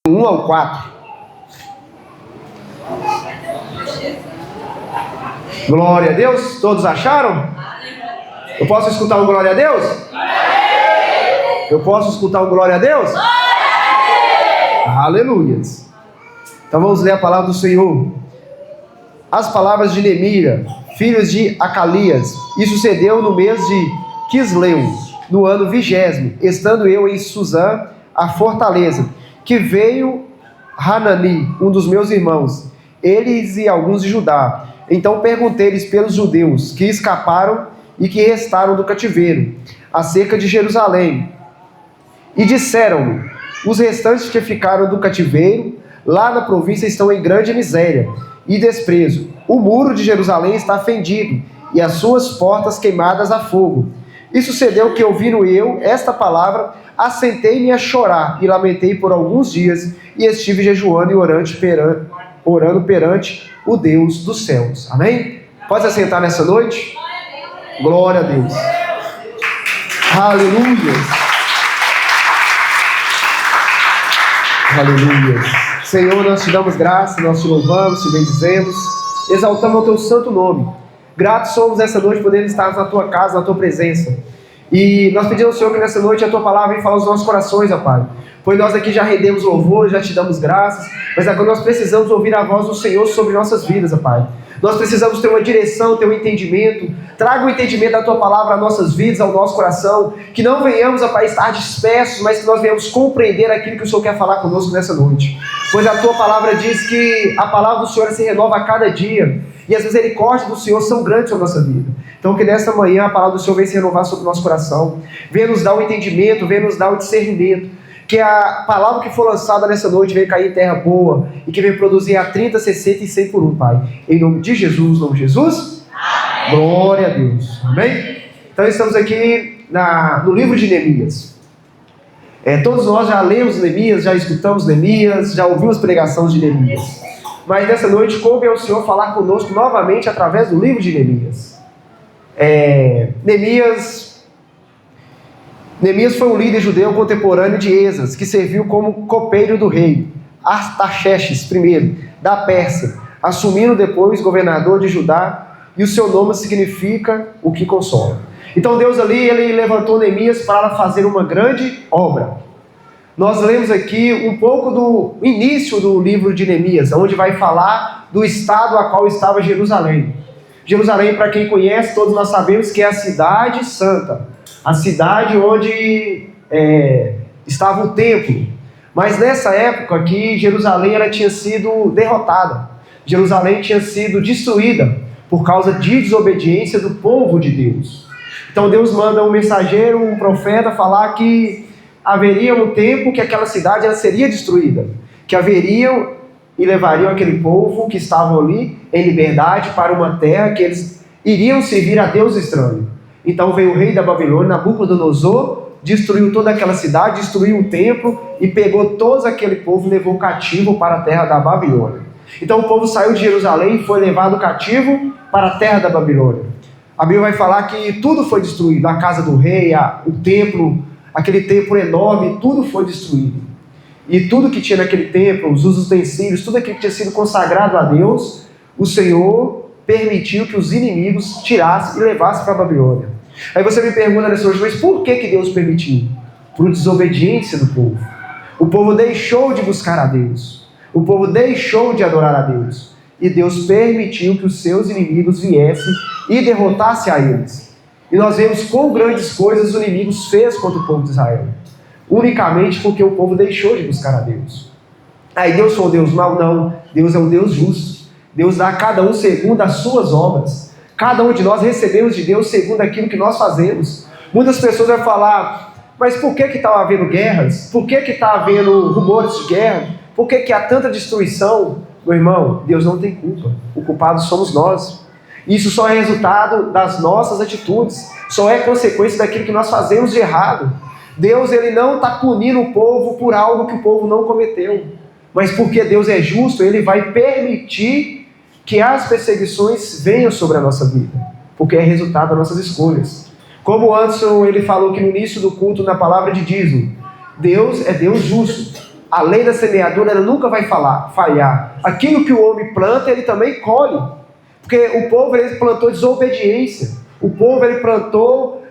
1 ao 4. Glória a Deus. Todos acharam? Eu posso escutar um glória a Deus? Eu posso escutar um glória a Deus? Aleluias. Então vamos ler a palavra do Senhor. As palavras de Neemias, filhos de Acalias. E sucedeu no mês de Quisleu, no ano 20º, estando eu em Suzã, a fortaleza, que veio Hanani, um dos meus irmãos, eles e alguns de Judá. Então perguntei-lhes pelos judeus que escaparam e que restaram do cativeiro, acerca de Jerusalém. E disseram-me: os restantes que ficaram do cativeiro, lá na província, estão em grande miséria e desprezo. O muro de Jerusalém está fendido, e as suas portas queimadas a fogo. E sucedeu que, ouvindo eu esta palavra, assentei-me a chorar e lamentei por alguns dias, e estive jejuando e orando perante o Deus dos céus. Amém? Pode assentar nessa noite? Glória a Deus. Aleluia. Aleluia. Senhor, nós te damos graça, nós te louvamos, te bendizemos, exaltamos o teu santo nome. Gratos somos essa noite poder estar na tua casa, na tua presença. E nós pedimos ao Senhor que nessa noite a tua palavra venha falar aos nossos corações, ó Pai. Pois nós aqui já rendemos louvor, já te damos graças, mas agora nós precisamos ouvir a voz do Senhor sobre nossas vidas, ó Pai. Nós precisamos ter uma direção, ter um entendimento. Traga o entendimento da tua palavra às nossas vidas, ao nosso coração. Que não venhamos, ó Pai, estar dispersos, mas que nós venhamos compreender aquilo que o Senhor quer falar conosco nessa noite. Pois a tua palavra diz que a palavra do Senhor se renova a cada dia, e as misericórdias do Senhor são grandes sobre a nossa vida. Então que nesta manhã a palavra do Senhor venha se renovar sobre o nosso coração, venha nos dar o entendimento, venha nos dar o discernimento. Que a palavra que for lançada nessa noite venha cair em terra boa e que venha produzir a 30, 60 e 100 por um, Pai. Em nome de Jesus, no nome de Jesus. Amém. Glória a Deus. Amém? Então estamos aqui no livro de Neemias. Todos nós já lemos Neemias, já escutamos Neemias, já ouvimos pregações de Neemias. Mas nessa noite coube ao Senhor falar conosco novamente através do livro de Neemias. Neemias foi um líder judeu contemporâneo de Esdras, que serviu como copeiro do rei Artaxerxes I, da Pérsia, assumindo depois governador de Judá, e o seu nome significa o que consola. Então Deus ali, ele levantou Neemias para fazer uma grande obra. Nós lemos aqui um pouco do início do livro de Neemias, onde vai falar do estado a qual estava Jerusalém. Jerusalém, para quem conhece, todos nós sabemos que é a cidade santa, a cidade onde estava o templo. Mas nessa época aqui, Jerusalém ela tinha sido derrotada. Jerusalém tinha sido destruída por causa de desobediência do povo de Deus. Então Deus manda um mensageiro, um profeta, falar que haveria um tempo que aquela cidade ela seria destruída, que haveriam e levariam aquele povo que estavam ali em liberdade para uma terra que eles iriam servir a Deus estranho. Então veio o rei da Babilônia, Nabucodonosor, destruiu toda aquela cidade, destruiu o templo e pegou todo aquele povo e levou cativo para a terra da Babilônia. Então o povo saiu de Jerusalém e foi levado cativo para a terra da Babilônia. A Bíblia vai falar que tudo foi destruído, a casa do rei, o templo, aquele templo enorme, tudo foi destruído. E tudo que tinha naquele templo, os utensílios, tudo aquilo que tinha sido consagrado a Deus, o Senhor permitiu que os inimigos tirassem e levassem para a Babilônia. Aí você me pergunta nessa noite, mas por que Deus permitiu? Por desobediência do povo. O povo deixou de buscar a Deus. O povo deixou de adorar a Deus. E Deus permitiu que os seus inimigos viessem e derrotassem a eles. E nós vemos quão grandes coisas os inimigos fez contra o povo de Israel. Unicamente porque o povo deixou de buscar a Deus. Aí Deus foi um Deus mau? Não. Deus é um Deus justo. Deus dá a cada um segundo as suas obras. Cada um de nós recebemos de Deus segundo aquilo que nós fazemos. Muitas pessoas vão falar, mas por que está havendo guerras? Por que está havendo rumores de guerra? Por que há tanta destruição? Meu irmão, Deus não tem culpa. O culpado somos nós. Isso só é resultado das nossas atitudes. Só é consequência daquilo que nós fazemos de errado. Deus ele não está punindo o povo por algo que o povo não cometeu. Mas porque Deus é justo, Ele vai permitir que as perseguições venham sobre a nossa vida. Porque é resultado das nossas escolhas. Como o Anderson ele falou que no início do culto, na palavra de dízimo, Deus é Deus justo. a lei da semeadura ela nunca vai falhar. Aquilo que o homem planta, ele também colhe. Porque o povo ele plantou desobediência. O povo ele plantou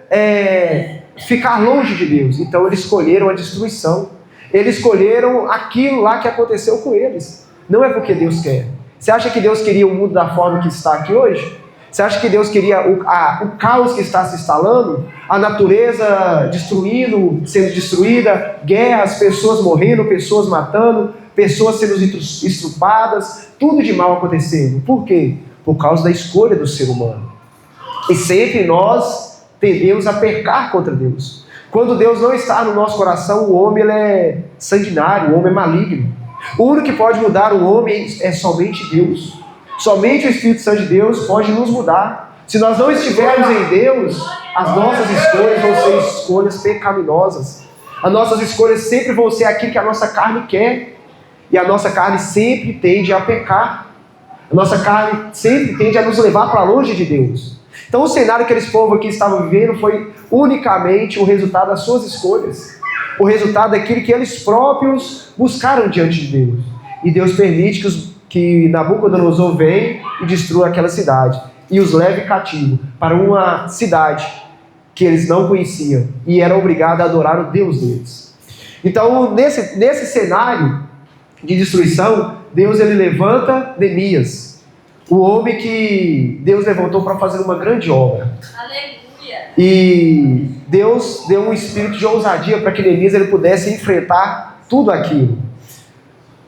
ficar longe de Deus. Então eles escolheram a destruição. Eles escolheram aquilo lá que aconteceu com eles. Não é porque Deus quer. Você acha que Deus queria o mundo da forma que está aqui hoje? Você acha que Deus queria o caos que está se instalando? A natureza destruindo, sendo destruída, guerras, pessoas morrendo, pessoas matando, pessoas sendo estrupadas, tudo de mal acontecendo. Por quê? Por causa da escolha do ser humano. E sempre nós tendemos a pecar contra Deus. Quando Deus não está no nosso coração, o homem ele é sanguinário, o homem é maligno. O único que pode mudar o homem é somente Deus. Somente o Espírito Santo de Deus pode nos mudar. Se nós não estivermos em Deus, as nossas escolhas vão ser escolhas pecaminosas. As nossas escolhas sempre vão ser aquilo que a nossa carne quer. E a nossa carne sempre tende a pecar. A nossa carne sempre tende a nos levar para longe de Deus. Então o cenário que aqueles povos aqui estavam vivendo foi unicamente o resultado das suas escolhas. O resultado daquilo que eles próprios buscaram diante de Deus. E Deus permite que Nabucodonosor venha e destrua aquela cidade. E os leve cativo para uma cidade que eles não conheciam. E era obrigado a adorar o Deus deles. Então nesse cenário de destruição, Deus ele levanta Neemias. O homem que Deus levantou para fazer uma grande obra. Aleluia. E Deus deu um espírito de ousadia para que Neemias ele pudesse enfrentar tudo aquilo.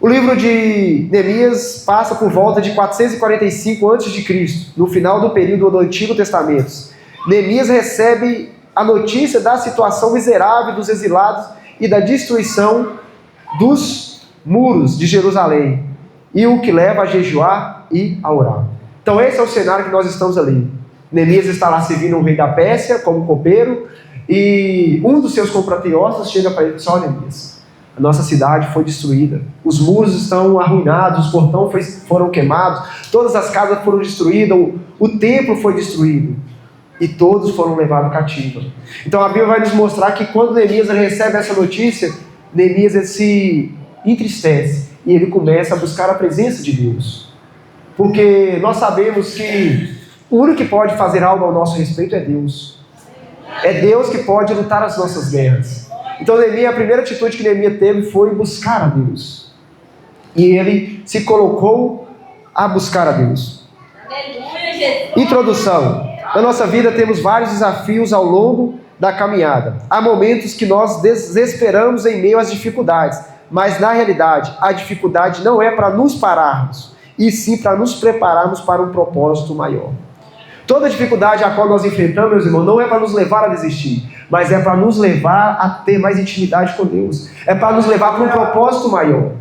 O livro de Neemias passa por volta de 445 a.C., no final do período do Antigo Testamento. Neemias recebe a notícia da situação miserável dos exilados e da destruição dos muros de Jerusalém, e o que leva a jejuar e a orar. Então esse é o cenário que nós estamos ali. Neemias está lá servindo o rei da Pérsia como copeiro, e um dos seus compatriotas chega para ele e diz: ó, Neemias, a nossa cidade foi destruída, os muros estão arruinados, os portões foram queimados, todas as casas foram destruídas, o templo foi destruído, e todos foram levados cativo. Então a Bíblia vai nos mostrar que quando Neemias recebe essa notícia, Neemias ele se entristece, e ele começa a buscar a presença de Deus. Porque nós sabemos que o único que pode fazer algo ao nosso respeito é Deus. É Deus que pode lutar as nossas guerras. Então Neemias, a primeira atitude que Neemias teve foi buscar a Deus. E ele se colocou a buscar a Deus. Introdução. Na nossa vida temos vários desafios ao longo da caminhada. Há momentos que nós desesperamos em meio às dificuldades. Mas na realidade, a dificuldade não é para nos pararmos, e sim para nos prepararmos para um propósito maior. Toda dificuldade a qual nós enfrentamos, meus irmãos, não é para nos levar a desistir, mas é para nos levar a ter mais intimidade com Deus. É para nos levar para um propósito maior.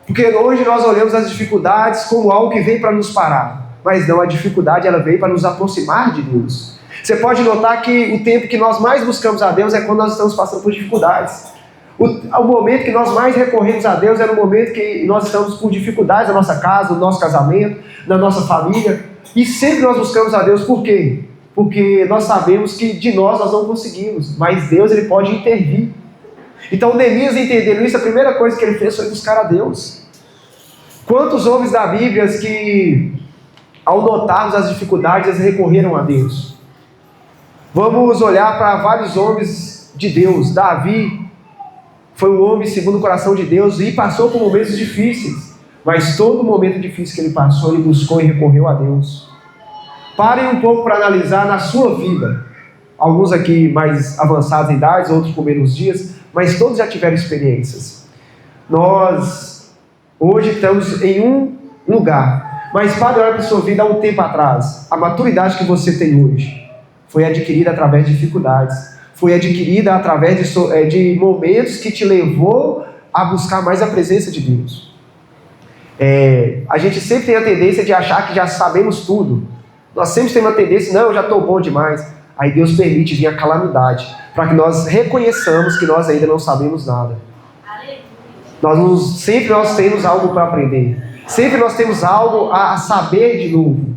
Porque hoje nós olhamos as dificuldades como algo que vem para nos parar. Mas não, a dificuldade ela veio para nos aproximar de Deus. Você pode notar que o tempo que nós mais buscamos a Deus é quando nós estamos passando por dificuldades. O momento que nós mais recorremos a Deus é no momento que nós estamos por dificuldades na nossa casa, no nosso casamento, na nossa família. E sempre nós buscamos a Deus, por quê? Porque nós sabemos que de nós não conseguimos, mas Deus ele pode intervir. Então Neemias, entendendo isso, a primeira coisa que ele fez foi buscar a Deus. Quantos homens da Bíblia que, ao notarmos as dificuldades, eles recorreram a Deus? Vamos olhar para vários homens de Deus. Davi foi um homem segundo o coração de Deus e passou por momentos difíceis. Mas todo momento difícil que ele passou, ele buscou e recorreu a Deus. Parem um pouco para analisar na sua vida. Alguns aqui mais avançados em idade, outros com menos dias, mas todos já tiveram experiências. Nós hoje estamos em um lugar, mas pare olhar para a sua vida há um tempo atrás. A maturidade que você tem hoje foi adquirida através de dificuldades. Foi adquirida através de momentos que te levou a buscar mais a presença de Deus. A gente sempre tem a tendência de achar que já sabemos tudo. Nós sempre temos a tendência, não, eu já estou bom demais. Aí Deus permite vir a calamidade, para que nós reconheçamos que nós ainda não sabemos nada. Sempre nós temos algo para aprender. Sempre nós temos algo a saber de novo.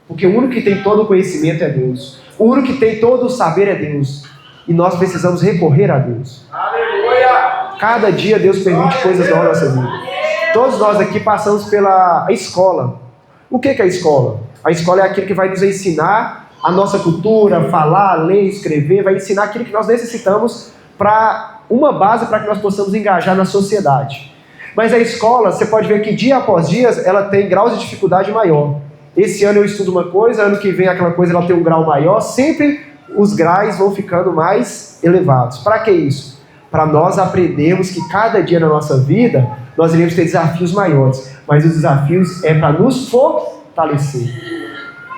Porque o único que tem todo o conhecimento é Deus. O único que tem todo o saber é Deus. E nós precisamos recorrer a Deus. Aleluia! Cada dia Deus permite coisas novas na nossa vida. Todos nós aqui passamos pela escola. O que é a escola? A escola é aquilo que vai nos ensinar a nossa cultura, falar, ler, escrever, vai ensinar aquilo que nós necessitamos para uma base para que nós possamos engajar na sociedade. Mas a escola, você pode ver que dia após dia ela tem graus de dificuldade maior. Esse ano eu estudo uma coisa, ano que vem aquela coisa ela tem um grau maior, sempre os graus vão ficando mais elevados. Para que isso? Para nós aprendermos que cada dia na nossa vida nós iremos ter desafios maiores, mas os desafios é para nos fortalecer.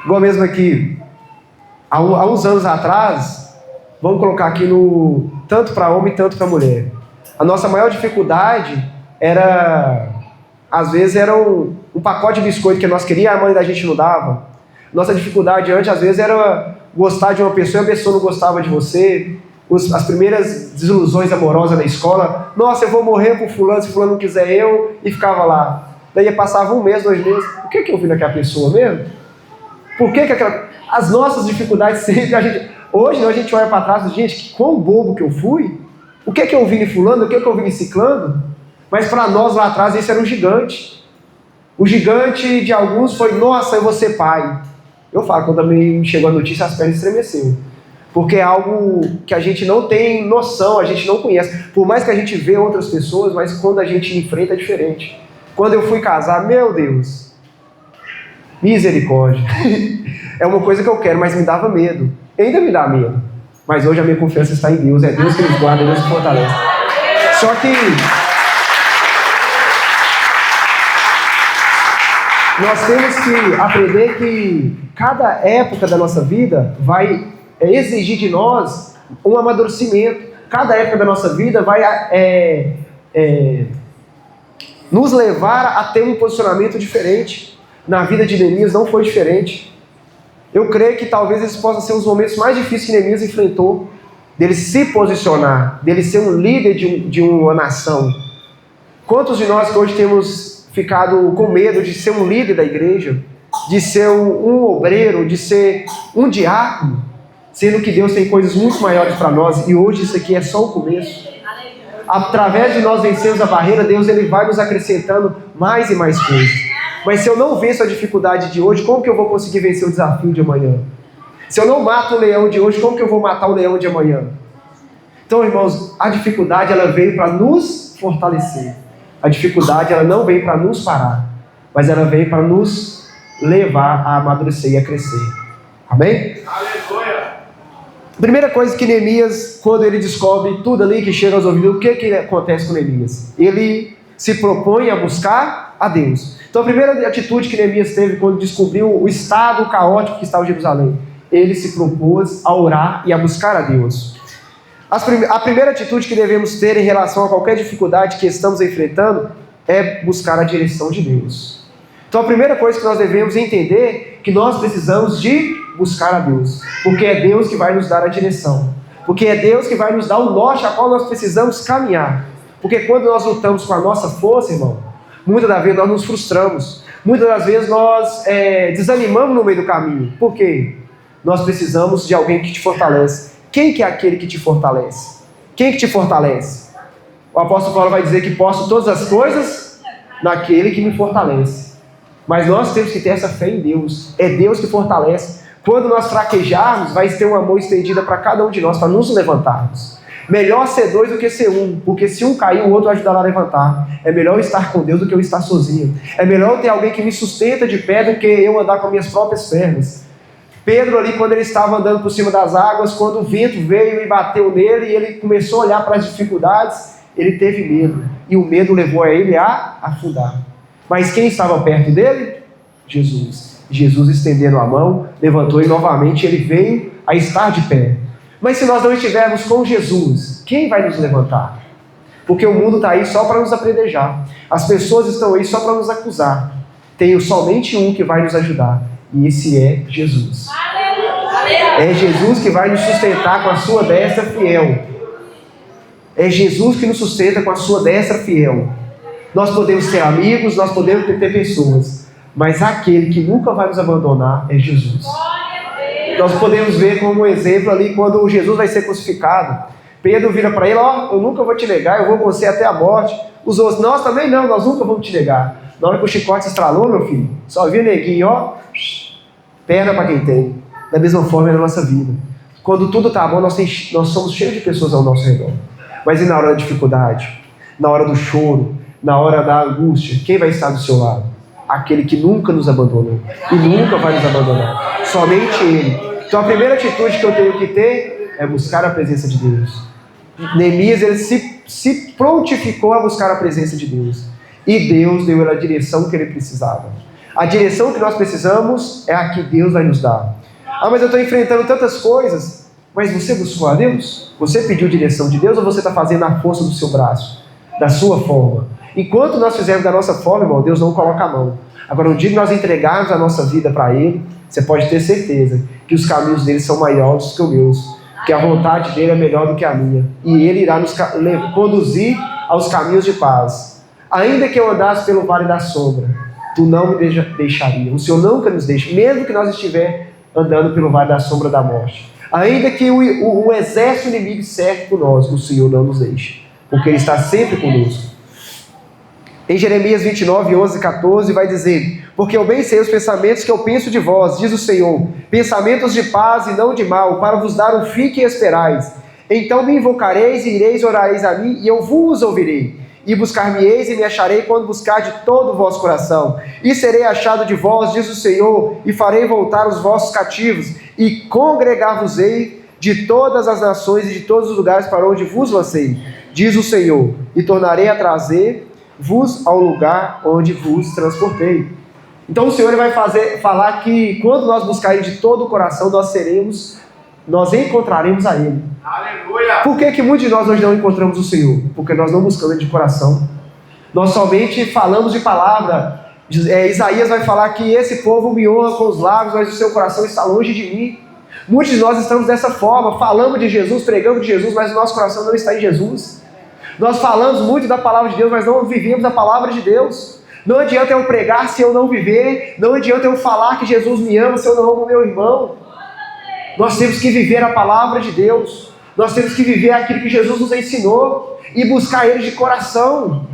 Igual mesmo aqui, há uns anos atrás, vamos colocar aqui tanto para homem, tanto para mulher. A nossa maior dificuldade era, às vezes, era um pacote de biscoito que nós queríamos, a mãe da gente não dava. Nossa dificuldade antes, às vezes, era gostar de uma pessoa e a pessoa não gostava de você. As primeiras desilusões amorosas na escola, nossa, eu vou morrer por fulano, se fulano não quiser eu, e ficava lá. Daí passava 1 mês, 2 meses, o que eu vi naquela pessoa mesmo? Por que as nossas dificuldades sempre, hoje a gente olha para trás e diz, gente, que quão bobo que eu fui, o que eu vi em fulano, o que eu vi em ciclano, mas para nós lá atrás esse era um gigante. O gigante de alguns foi, nossa, eu vou ser pai. Eu falo, quando me chegou a notícia, as pernas estremeceram. Porque é algo que a gente não tem noção, a gente não conhece. Por mais que a gente vê outras pessoas, mas quando a gente enfrenta é diferente. Quando eu fui casar, meu Deus, misericórdia. É uma coisa que eu quero, mas me dava medo. Ainda me dá medo. Mas hoje a minha confiança está em Deus. É Deus que nos guarda, é Deus que fortalece. Só que nós temos que aprender que cada época da nossa vida vai exigir de nós um amadurecimento. Cada época da nossa vida vai nos levar a ter um posicionamento diferente. Na vida de Neemias não foi diferente. Eu creio que talvez esses possam ser os momentos mais difíceis que Neemias enfrentou, dele se posicionar, dele ser um líder de uma nação. Quantos de nós que hoje temos ficado com medo de ser um líder da igreja, de ser um obreiro, de ser um diácono, sendo que Deus tem coisas muito maiores para nós, e hoje isso aqui é só o começo. Através de nós vencermos a barreira, Deus ele vai nos acrescentando mais e mais coisas. Mas se eu não venço a dificuldade de hoje, como que eu vou conseguir vencer o desafio de amanhã? Se eu não mato o leão de hoje, como que eu vou matar o leão de amanhã? Então, irmãos, a dificuldade ela veio para nos fortalecer. A dificuldade ela não veio para nos parar, mas ela veio para nos levar a amadurecer e a crescer. Amém? Aleluia! Primeira coisa que Neemias, quando ele descobre tudo ali que chega aos ouvidos, o que acontece com Neemias? Ele se propõe a buscar a Deus. Então a primeira atitude que Neemias teve quando descobriu o estado caótico que estava em Jerusalém, ele se propôs a orar e a buscar a Deus. A primeira atitude que devemos ter em relação a qualquer dificuldade que estamos enfrentando é buscar a direção de Deus. Então a primeira coisa que nós devemos entender é que nós precisamos de buscar a Deus, porque é Deus que vai nos dar a direção, porque é Deus que vai nos dar o norte a qual nós precisamos caminhar. Porque quando nós lutamos com a nossa força, irmão, muitas das vezes nós nos frustramos, muitas das vezes nós desanimamos no meio do caminho. Por quê? Nós precisamos de alguém que te fortalece. Quem que é aquele que te fortalece? Quem que te fortalece? O apóstolo Paulo vai dizer que posso todas as coisas naquele que me fortalece. Mas nós temos que ter essa fé em Deus. É Deus que fortalece. Quando nós fraquejarmos, vai ter uma mão estendida para cada um de nós, para nos levantarmos. Melhor ser 2 do que ser 1, porque se um cair, o outro vai ajudar a levantar. É melhor eu estar com Deus do que eu estar sozinho. É melhor eu ter alguém que me sustenta de pé do que eu andar com as minhas próprias pernas. Pedro ali, quando ele estava andando por cima das águas, quando o vento veio e bateu nele, e ele começou a olhar para as dificuldades, ele teve medo. E o medo levou a ele a afundar. Mas quem estava perto dele? Jesus. Jesus, estendendo a mão, levantou e novamente ele veio a estar de pé. Mas se nós não estivermos com Jesus, quem vai nos levantar? Porque o mundo está aí só para nos apedrejar. As pessoas estão aí só para nos acusar. Tem somente um que vai nos ajudar. E esse é Jesus. É Jesus que vai nos sustentar com a sua destra fiel. É Jesus que nos sustenta com a sua destra fiel. Nós podemos ter amigos, nós podemos ter pessoas, mas aquele que nunca vai nos abandonar é Jesus. Nós podemos ver como exemplo ali quando Jesus vai ser crucificado. Pedro vira para ele, eu nunca vou te negar, eu vou com você até a morte. Os outros, nós também não, nós nunca vamos te negar. Na hora que o chicote estralou, meu filho, só via neguinho, perna para quem tem. Da mesma forma é na nossa vida. Quando tudo está bom, nós somos cheios de pessoas ao nosso redor. Mas e na hora da dificuldade? Na hora do choro? Na hora da angústia? Quem vai estar do seu lado? Aquele que nunca nos abandonou. E nunca vai nos abandonar. Somente Ele. Então a primeira atitude que eu tenho que ter é buscar a presença de Deus. Neemias, ele se prontificou a buscar a presença de Deus. E Deus deu ele a direção que ele precisava. A direção que nós precisamos é a que Deus vai nos dar. Mas eu estou enfrentando tantas coisas. Mas você buscou a Deus? Você pediu direção de Deus ou você está fazendo a força do seu braço? Da sua forma? Enquanto nós fizermos da nossa forma, irmão, Deus não coloca a mão. Agora, no dia que nós entregarmos a nossa vida para Ele, você pode ter certeza que os caminhos dele são maiores que os meus. Que a vontade dele é melhor do que a minha. E Ele irá nos conduzir aos caminhos de paz. Ainda que eu andasse pelo vale da sombra, Tu não me deixaria. O Senhor nunca nos deixa, mesmo que nós estivermos andando pelo vale da sombra da morte. Ainda que o exército inimigo cerque por nós, o Senhor não nos deixa, porque Ele está sempre conosco. Em Jeremias 29, 11 e 14 vai dizer: porque eu bem sei os pensamentos que eu penso de vós, diz o Senhor, pensamentos de paz e não de mal, para vos dar um fim que esperais. Então me invocareis e ireis, orareis a mim, e eu vos ouvirei. E buscar-me-eis e me acharei quando buscar de todo o vosso coração. E serei achado de vós, diz o Senhor, e farei voltar os vossos cativos, e congregar-vos-ei de todas as nações e de todos os lugares para onde vos lancei, diz o Senhor, e tornarei a trazer-vos ao lugar onde vos transportei. Então o Senhor vai falar que quando nós buscarmos de todo o coração, nós encontraremos a Ele. Aleluia! Por que muitos de nós hoje não encontramos o Senhor? Porque nós não buscamos Ele de coração. Nós somente falamos de palavra. Isaías vai falar que esse povo me honra com os lábios, mas o seu coração está longe de mim. Muitos de nós estamos dessa forma, falamos de Jesus, pregamos de Jesus, mas o nosso coração não está em Jesus. Nós falamos muito da palavra de Deus, mas não vivemos a palavra de Deus. Não adianta eu pregar se eu não viver. Não adianta eu falar que Jesus me ama se eu não amo meu irmão. Nós temos que viver a palavra de Deus. Nós temos que viver aquilo que Jesus nos ensinou e buscar Ele de coração.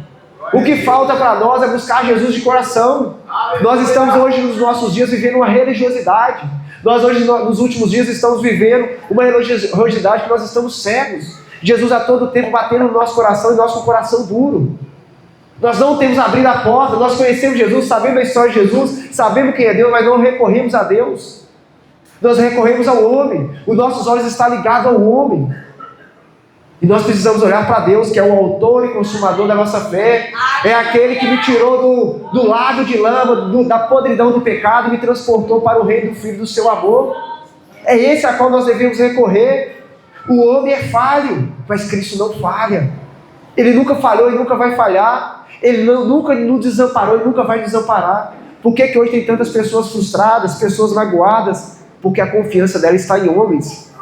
O que falta para nós é buscar Jesus de coração. Nós estamos hoje nos nossos dias vivendo uma religiosidade. Nós hoje nos últimos dias estamos vivendo uma religiosidade que nós estamos cegos. Jesus a todo tempo batendo no nosso coração e nosso coração duro. Nós não temos abrido a porta, nós conhecemos Jesus, sabemos a história de Jesus, sabemos quem é Deus, mas não recorremos a Deus. Nós recorremos ao homem, os nossos olhos estão ligados ao homem. E nós precisamos olhar para Deus, que é o autor e consumador da nossa fé. É aquele que me tirou do lago de lama, da podridão do pecado, e me transportou para o reino do Filho do seu amor. É esse a qual nós devemos recorrer. O homem é falho, mas Cristo não falha. Ele nunca falhou e nunca vai falhar. Ele nunca nos desamparou e nunca vai desamparar. Por que hoje tem tantas pessoas frustradas, pessoas magoadas? Porque a confiança dela está em homens.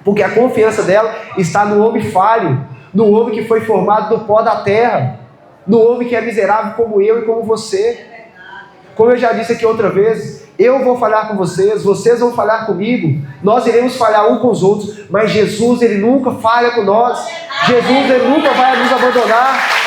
Porque a confiança dela está no homem falho, no homem que foi formado do pó da terra, no homem que é miserável como eu e como você. Como eu já disse aqui outra vez, eu vou falhar com vocês, vocês vão falhar comigo, nós iremos falhar um com os outros, mas Jesus, Ele nunca falha com nós. Jesus, Ele nunca vai nos abandonar.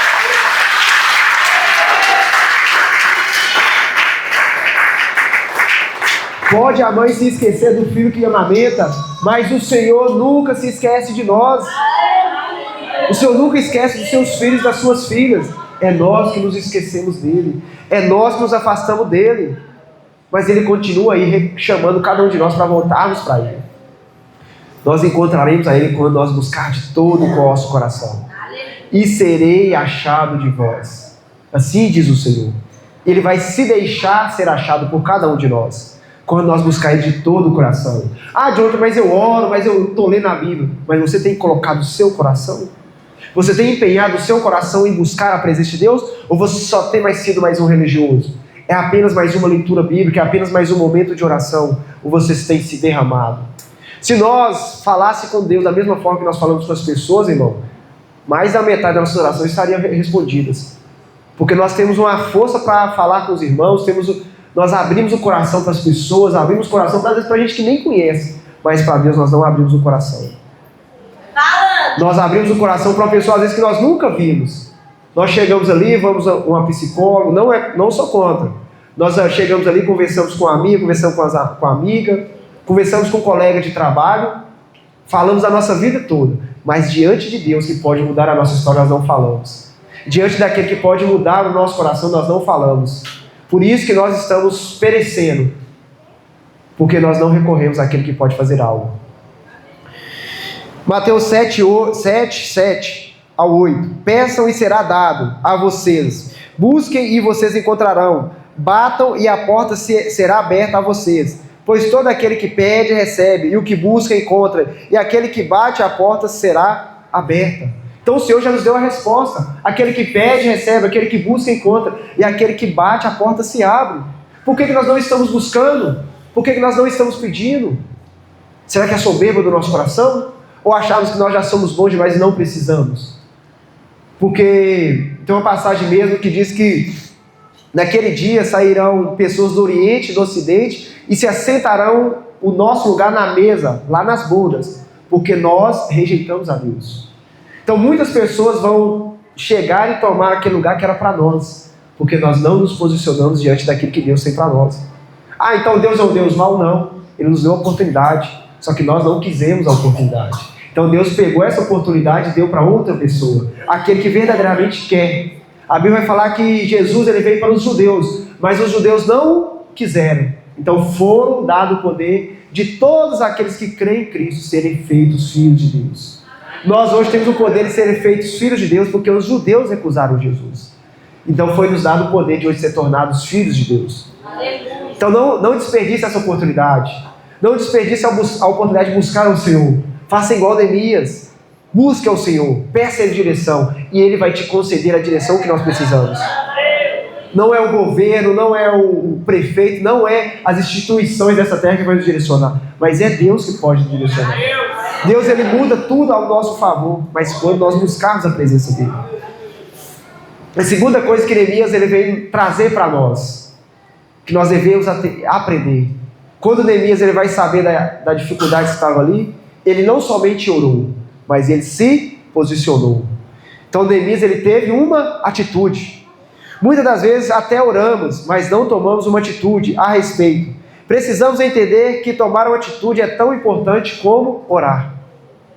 Pode a mãe se esquecer do filho que amamenta, mas o Senhor nunca se esquece de nós. O Senhor nunca esquece dos seus filhos, das suas filhas. É nós que nos esquecemos dele. É nós que nos afastamos dele. Mas ele continua aí chamando cada um de nós para voltarmos para ele. Nós encontraremos a ele quando nós buscarmos de todo o nosso coração. E serei achado de vós. Assim diz o Senhor. Ele vai se deixar ser achado por cada um de nós. Quando nós buscarmos de todo o coração. Jonathan, mas eu oro, mas eu estou lendo a Bíblia. Mas você tem colocado o seu coração? Você tem empenhado o seu coração em buscar a presença de Deus? Ou você só tem sido mais um religioso? É apenas mais uma leitura bíblica? É apenas mais um momento de oração? Ou você tem se derramado? Se nós falássemos com Deus da mesma forma que nós falamos com as pessoas, irmão, mais da metade das nossas orações estariam respondidas. Porque nós temos uma força para falar com os irmãos, nós abrimos o coração para as pessoas, abrimos o coração às vezes para gente que nem conhece, mas para Deus nós não abrimos o coração. Nós abrimos o coração para uma pessoa, às vezes, que nós nunca vimos. Nós chegamos ali, vamos a uma psicóloga, não sou contra. Nós chegamos ali, conversamos com a amiga, conversamos com a amiga, conversamos com um colega de trabalho, falamos a nossa vida toda. Mas diante de Deus, que pode mudar a nossa história, nós não falamos. Diante daquele que pode mudar o nosso coração, nós não falamos. Por isso que nós estamos perecendo. Porque nós não recorremos àquele que pode fazer algo. Mateus 7, 7 ao 8. Peçam e será dado a vocês. Busquem e vocês encontrarão. Batam e a porta será aberta a vocês. Pois todo aquele que pede, recebe. E o que busca, encontra. E aquele que bate, a porta será aberta. Então o Senhor já nos deu a resposta. Aquele que pede, recebe. Aquele que busca, encontra. E aquele que bate, a porta se abre. Por que nós não estamos buscando? Por que nós não estamos pedindo? Será que é soberba do nosso coração? Ou achamos que nós já somos bons demais e não precisamos? Porque tem uma passagem mesmo que diz que naquele dia sairão pessoas do Oriente e do Ocidente e se assentarão o nosso lugar na mesa, lá nas bodas, porque nós rejeitamos a Deus. Então muitas pessoas vão chegar e tomar aquele lugar que era para nós, porque nós não nos posicionamos diante daquilo que Deus tem para nós. Ah, então Deus é um Deus mau? Não. Ele nos deu a oportunidade, só que nós não quisemos a oportunidade. Então Deus pegou essa oportunidade e deu para outra pessoa, aquele que verdadeiramente quer. A Bíblia vai falar que Jesus ele veio para os judeus, mas os judeus não quiseram. Então foram dado o poder de todos aqueles que creem em Cristo serem feitos filhos de Deus. Nós hoje temos o poder de serem feitos filhos de Deus porque os judeus recusaram Jesus. Então foi nos dado o poder de hoje ser tornados filhos de Deus. Então não desperdice essa oportunidade. Não desperdice a oportunidade de buscar o Senhor. Faça igual Neemias. Busque ao Senhor, peça a Ele direção e Ele vai te conceder a direção que nós precisamos. Não é o governo, não é o prefeito, não é as instituições dessa terra que vai nos direcionar, mas é Deus que pode nos direcionar. Deus ele muda tudo ao nosso favor, mas quando nós buscarmos a presença dEle. A segunda coisa que Neemias ele vem trazer para nós, que nós devemos aprender. Quando Neemias ele vai saber da dificuldade que estava ali, ele não somente orou, mas ele se posicionou. Então Neemias ele teve uma atitude. Muitas das vezes até oramos, mas não tomamos uma atitude a respeito. Precisamos entender que tomar uma atitude é tão importante como orar.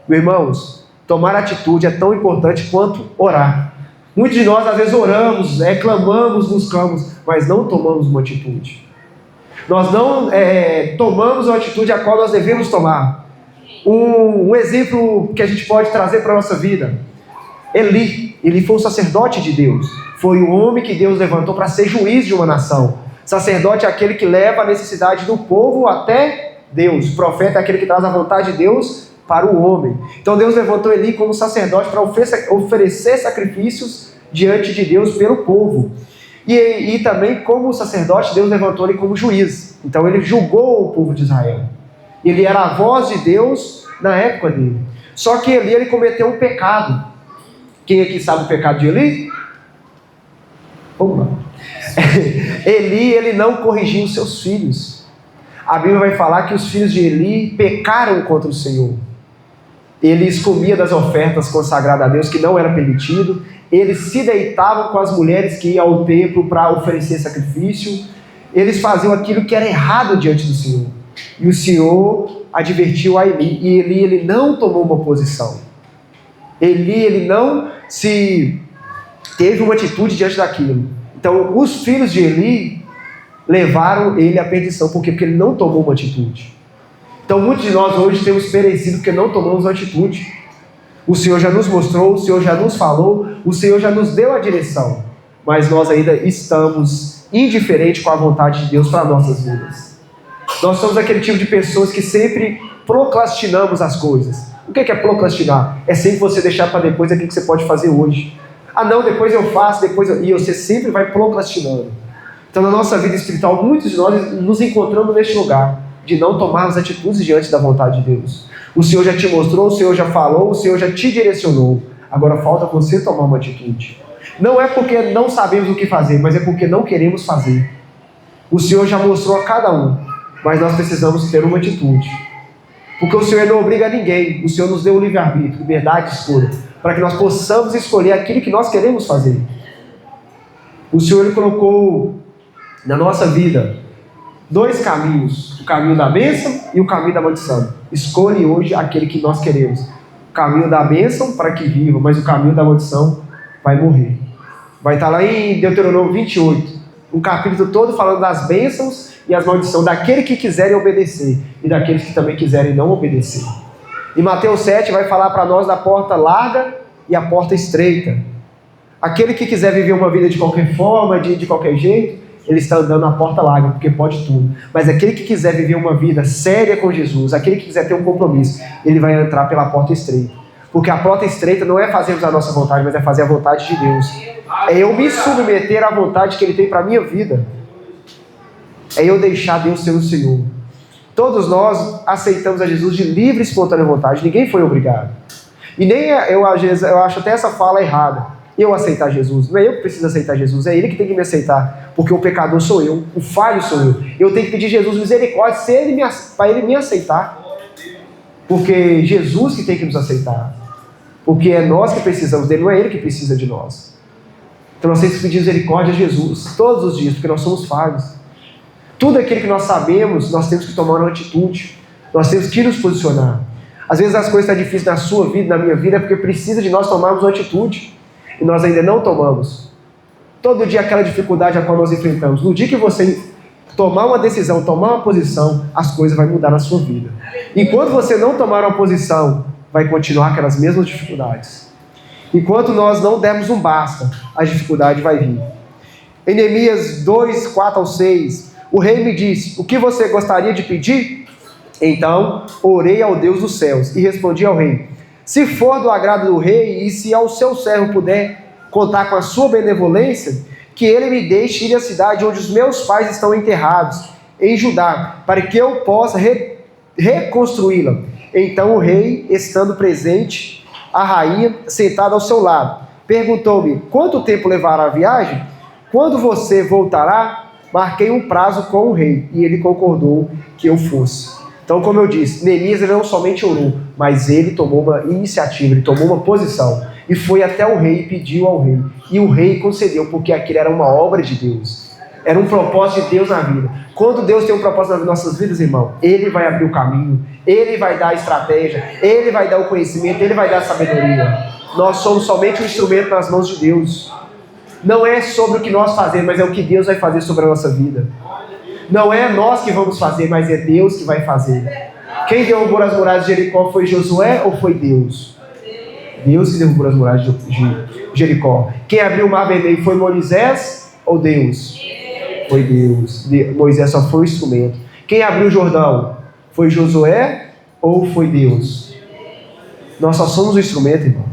Meus irmãos, tomar atitude é tão importante quanto orar. Muitos de nós às vezes oramos, clamamos, buscamos, mas não tomamos uma atitude. Nós não tomamos uma atitude a qual nós devemos tomar. Um exemplo que a gente pode trazer para a nossa vida. Ele foi um sacerdote de Deus. Foi o homem que Deus levantou para ser juiz de uma nação. Sacerdote é aquele que leva a necessidade do povo até Deus. Profeta é aquele que traz a vontade de Deus para o homem. Então Deus levantou Eli como sacerdote para oferecer sacrifícios diante de Deus pelo povo. E também como sacerdote, Deus levantou ele como juiz. Então ele julgou o povo de Israel. Ele era a voz de Deus na época dele. Só que Eli ele cometeu um pecado. Quem aqui sabe o pecado de Eli? Eli ele não corrigiu os seus filhos. A Bíblia vai falar que os filhos de Eli pecaram contra o Senhor. Eles comiam das ofertas consagradas a Deus, que não era permitido. Eles se deitavam com as mulheres que iam ao templo para oferecer sacrifício. Eles faziam aquilo que era errado diante do Senhor. E o Senhor advertiu a Eli. E Eli ele não tomou uma posição. Eli ele não teve uma atitude diante daquilo. Então os filhos de Eli levaram ele à perdição. Por quê? Porque ele não tomou uma atitude. Então muitos de nós hoje temos perecido porque não tomamos uma atitude. O Senhor já nos mostrou, o Senhor já nos falou, o Senhor já nos deu a direção. Mas nós ainda estamos indiferentes com a vontade de Deus para nossas vidas. Nós somos aquele tipo de pessoas que sempre procrastinamos as coisas. O que é procrastinar? É sempre você deixar para depois aquilo que você pode fazer hoje. Ah não, depois eu faço, e você sempre vai procrastinando. Então na nossa vida espiritual, muitos de nós nos encontramos neste lugar, de não tomarmos atitudes diante da vontade de Deus. O Senhor já te mostrou, o Senhor já falou, o Senhor já te direcionou. Agora falta você tomar uma atitude. Não é porque não sabemos o que fazer, mas é porque não queremos fazer. O Senhor já mostrou a cada um, mas nós precisamos ter uma atitude. Porque o Senhor não obriga ninguém, o Senhor nos deu o livre-arbítrio, liberdade de escolha, para que nós possamos escolher aquilo que nós queremos fazer. O Senhor ele colocou na nossa vida 2 caminhos, o caminho da bênção e o caminho da maldição. Escolhe hoje aquele que nós queremos. O caminho da bênção para que viva, mas o caminho da maldição vai morrer. Vai estar lá em Deuteronômio 28, um capítulo todo falando das bênçãos e as maldições daqueles que quiserem obedecer e daqueles que também quiserem não obedecer. Em Mateus 7 vai falar para nós da porta larga e a porta estreita. Aquele que quiser viver uma vida de qualquer forma, de qualquer jeito, ele está andando na porta larga, porque pode tudo. Mas aquele que quiser viver uma vida séria com Jesus, aquele que quiser ter um compromisso, ele vai entrar pela porta estreita. Porque a porta estreita não é fazermos a nossa vontade, mas é fazer a vontade de Deus. É eu me submeter à vontade que Ele tem para a minha vida. É eu deixar Deus ser o Senhor. Todos nós aceitamos a Jesus de livre e espontânea vontade. Ninguém foi obrigado. E nem eu acho até essa fala errada. Eu aceitar Jesus. Não é eu que preciso aceitar Jesus, é Ele que tem que me aceitar. Porque o pecador sou eu, o falho sou eu. Eu tenho que pedir a Jesus misericórdia para Ele me aceitar. Porque Jesus que tem que nos aceitar. Porque é nós que precisamos dele, não é Ele que precisa de nós. Então nós temos que pedir misericórdia a Jesus todos os dias, porque nós somos falhos. Tudo aquilo que nós sabemos, nós temos que tomar uma atitude. Nós temos que nos posicionar. Às vezes as coisas estão difíceis na sua vida, na minha vida, é porque precisa de nós tomarmos uma atitude. E nós ainda não tomamos. Todo dia aquela dificuldade a qual nós enfrentamos. No dia que você tomar uma decisão, tomar uma posição, as coisas vão mudar na sua vida. Enquanto você não tomar uma posição, vai continuar aquelas mesmas dificuldades. Enquanto nós não dermos um basta, a dificuldade vai vir. Em Neemias 2, 4 ao 6, o rei me disse: o que você gostaria de pedir? Então orei ao Deus dos céus e respondi ao rei: se for do agrado do rei e se ao seu servo puder contar com a sua benevolência, que ele me deixe ir à cidade onde os meus pais estão enterrados, em Judá, para que eu possa reconstruí-la. Então o rei, estando presente, a rainha, sentada ao seu lado, perguntou-me: quanto tempo levará a viagem? Quando você voltará? Marquei um prazo com o rei, e ele concordou que eu fosse. Então, como eu disse, Neemias não somente orou, mas ele tomou uma iniciativa, ele tomou uma posição, e foi até o rei e pediu ao rei. E o rei concedeu, porque aquilo era uma obra de Deus. Era um propósito de Deus na vida. Quando Deus tem um propósito nas nossas vidas, irmão, Ele vai abrir o caminho, Ele vai dar a estratégia, Ele vai dar o conhecimento, Ele vai dar a sabedoria. Nós somos somente um instrumento nas mãos de Deus. Não é sobre o que nós fazemos, mas é o que Deus vai fazer sobre a nossa vida. Não é nós que vamos fazer, mas é Deus que vai fazer. Quem derrubou as muralhas de Jericó foi Josué ou foi Deus? Deus que derrubou as muralhas de Jericó. Quem abriu o mar vermelho foi Moisés ou Deus? Foi Deus. Moisés só foi o instrumento. Quem abriu o Jordão? Foi Josué ou foi Deus? Nós só somos o instrumento, irmão.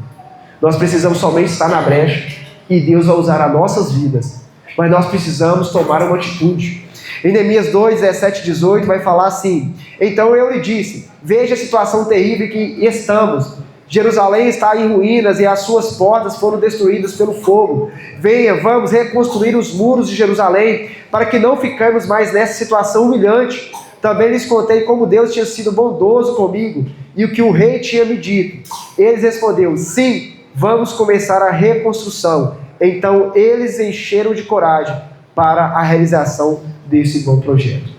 Nós precisamos somente estar na brecha e Deus vai usar as nossas vidas. Mas nós precisamos tomar uma atitude. Em Neemias 2, 17 e 18 vai falar assim: então eu lhe disse, veja a situação terrível que estamos. Jerusalém está em ruínas e as suas portas foram destruídas pelo fogo. Venha, vamos reconstruir os muros de Jerusalém, para que não ficamos mais nessa situação humilhante. Também lhes contei como Deus tinha sido bondoso comigo e o que o rei tinha me dito. Eles responderam: sim, vamos começar a reconstrução. Então eles encheram de coragem para a realização desse bom projeto.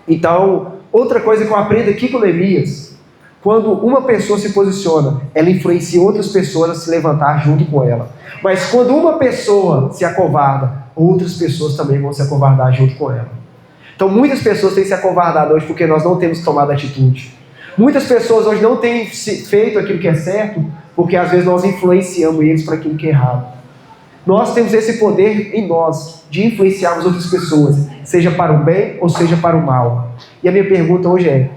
Então, outra coisa que eu aprendo aqui com Neemias: quando uma pessoa se posiciona, ela influencia outras pessoas a se levantar junto com ela. Mas quando uma pessoa se acovarda, outras pessoas também vão se acovardar junto com ela. Então muitas pessoas têm se acovardado hoje porque nós não temos tomado atitude. Muitas pessoas hoje não têm feito aquilo que é certo porque às vezes nós influenciamos eles para aquilo que é errado. Nós temos esse poder em nós de influenciarmos outras pessoas, seja para o bem ou seja para o mal. E a minha pergunta hoje é: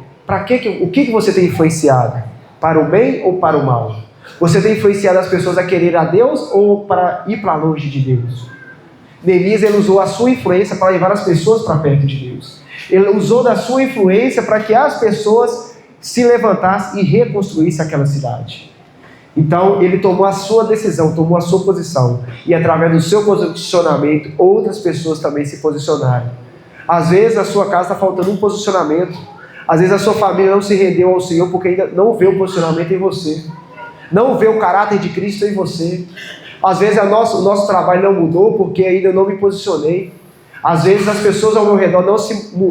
o que você tem influenciado? Para o bem ou para o mal? Você tem influenciado as pessoas a querer a Deus ou para ir para longe de Deus? Neemias, ele usou a sua influência para levar as pessoas para perto de Deus. Ele usou da sua influência para que as pessoas se levantassem e reconstruíssem aquela cidade. Então ele tomou a sua decisão, tomou a sua posição, e através do seu posicionamento outras pessoas também se posicionaram. Às vezes na sua casa está faltando um posicionamento. Às vezes a sua família não se rendeu ao Senhor porque ainda não vê o posicionamento em você, não vê o caráter de Cristo em você. Às vezes o nosso trabalho não mudou porque ainda não me posicionei. Às vezes as pessoas ao meu redor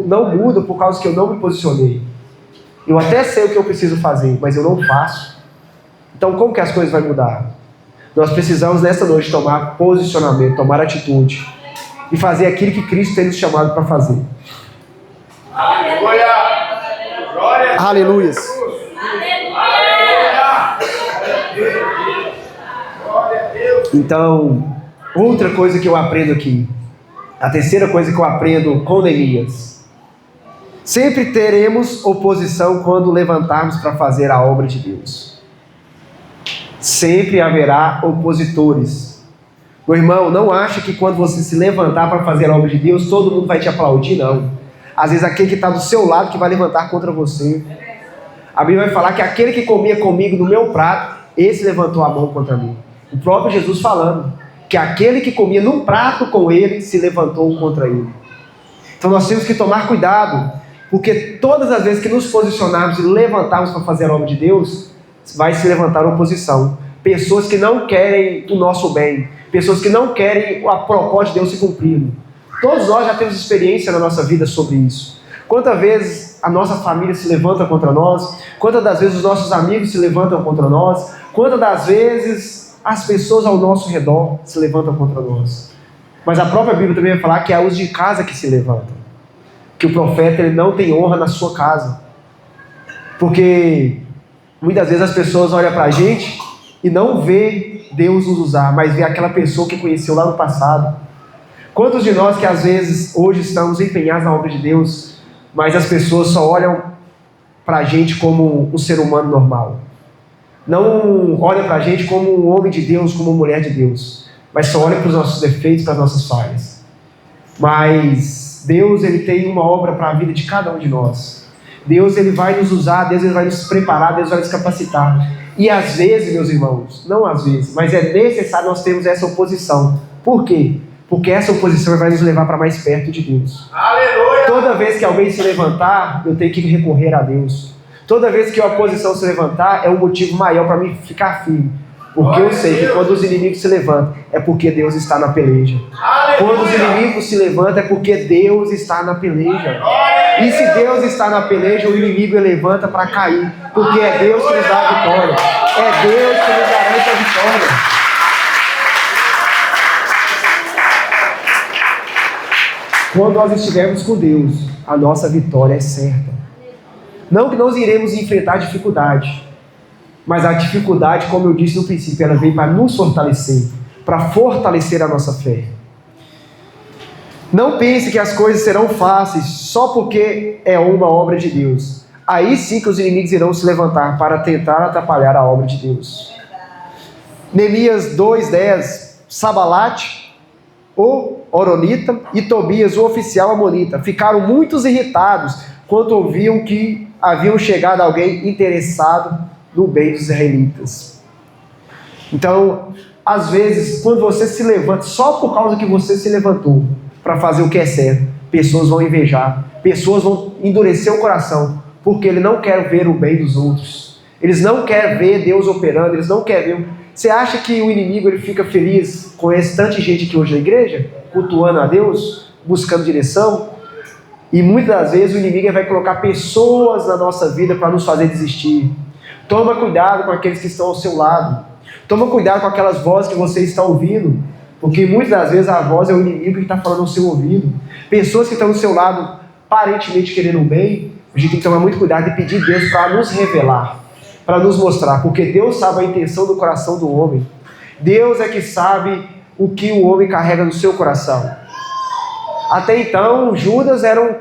não mudam por causa que eu não me posicionei. Eu até sei o que eu preciso fazer, mas eu não faço. Então como que as coisas vão mudar? Nós precisamos nesta noite tomar posicionamento, tomar atitude e fazer aquilo que Cristo tem nos chamado para fazer. Aleluia! Aleluias! Então, outra coisa que eu aprendo aqui, a terceira coisa que eu aprendo com Neemias: sempre teremos oposição quando levantarmos para fazer a obra de Deus. Sempre haverá opositores. Meu irmão, não acha que quando você se levantar para fazer a obra de Deus, todo mundo vai te aplaudir, não. Às vezes aquele que está do seu lado que vai levantar contra você. A Bíblia vai falar que aquele que comia comigo no meu prato, esse levantou a mão contra mim. O próprio Jesus falando que aquele que comia num prato com ele, se levantou contra ele. Então nós temos que tomar cuidado, porque todas as vezes que nos posicionarmos e levantarmos para fazer a obra de Deus, vai se levantar oposição. Pessoas que não querem o nosso bem, pessoas que não querem a propósito de Deus se cumprindo. Todos nós já temos experiência na nossa vida sobre isso. Quantas vezes a nossa família se levanta contra nós, quantas das vezes os nossos amigos se levantam contra nós, quantas das vezes as pessoas ao nosso redor se levantam contra nós. Mas a própria Bíblia também vai falar que é os de casa que se levantam, que o profeta ele não tem honra na sua casa, porque muitas vezes as pessoas olham para a gente e não vê Deus nos usar, mas vê aquela pessoa que conheceu lá no passado. Quantos de nós que às vezes hoje estamos empenhados na obra de Deus, mas as pessoas só olham para a gente como um ser humano normal, não olham para a gente como um homem de Deus, como uma mulher de Deus, mas só olham para os nossos defeitos, para as nossas falhas. Mas Deus ele tem uma obra para a vida de cada um de nós. Deus ele vai nos usar, Deus ele vai nos preparar, Deus vai nos capacitar. E às vezes, meus irmãos, não às vezes, mas é necessário nós termos essa oposição. Por quê? Porque essa oposição vai nos levar para mais perto de Deus. Aleluia! Toda vez que alguém se levantar, eu tenho que recorrer a Deus. Toda vez que a oposição se levantar, é um motivo maior para mim ficar firme. Porque eu sei que quando os inimigos se levantam, é porque Deus está na peleja. Quando os inimigos se levantam, é porque Deus está na peleja. E se Deus está na peleja, o inimigo levanta para cair. Porque é Deus que nos dá a vitória. É Deus que nos garante a vitória. Quando nós estivermos com Deus, a nossa vitória é certa. Não que nós iremos enfrentar dificuldade, mas a dificuldade, como eu disse no princípio, ela vem para nos fortalecer, para fortalecer a nossa fé. Não pense que as coisas serão fáceis só porque é uma obra de Deus. Aí sim que os inimigos irão se levantar para tentar atrapalhar a obra de Deus. Neemias 2:10, Sabalate, o Horonita, e Tobias, o oficial amonita, ficaram muito irritados quando ouviam que haviam chegado alguém interessado no bem dos israelitas. Então, às vezes, quando você se levanta, só por causa que você se levantou para fazer o que é certo, pessoas vão invejar, pessoas vão endurecer o coração, porque ele não quer ver o bem dos outros. Eles não querem ver Deus operando, eles não querem ver. Você acha que o inimigo ele fica feliz com esse tanto de gente aqui hoje na igreja, cultuando a Deus, buscando direção? E muitas das vezes o inimigo vai colocar pessoas na nossa vida para nos fazer desistir. Toma cuidado com aqueles que estão ao seu lado. Toma cuidado com aquelas vozes que você está ouvindo, porque muitas das vezes a voz é o inimigo que está falando ao seu ouvido. Pessoas que estão ao seu lado, aparentemente querendo o bem, a gente tem que tomar muito cuidado e pedir a Deus para nos revelar, para nos mostrar, porque Deus sabe a intenção do coração do homem. Deus é que sabe o que o homem carrega no seu coração. Até então, Judas era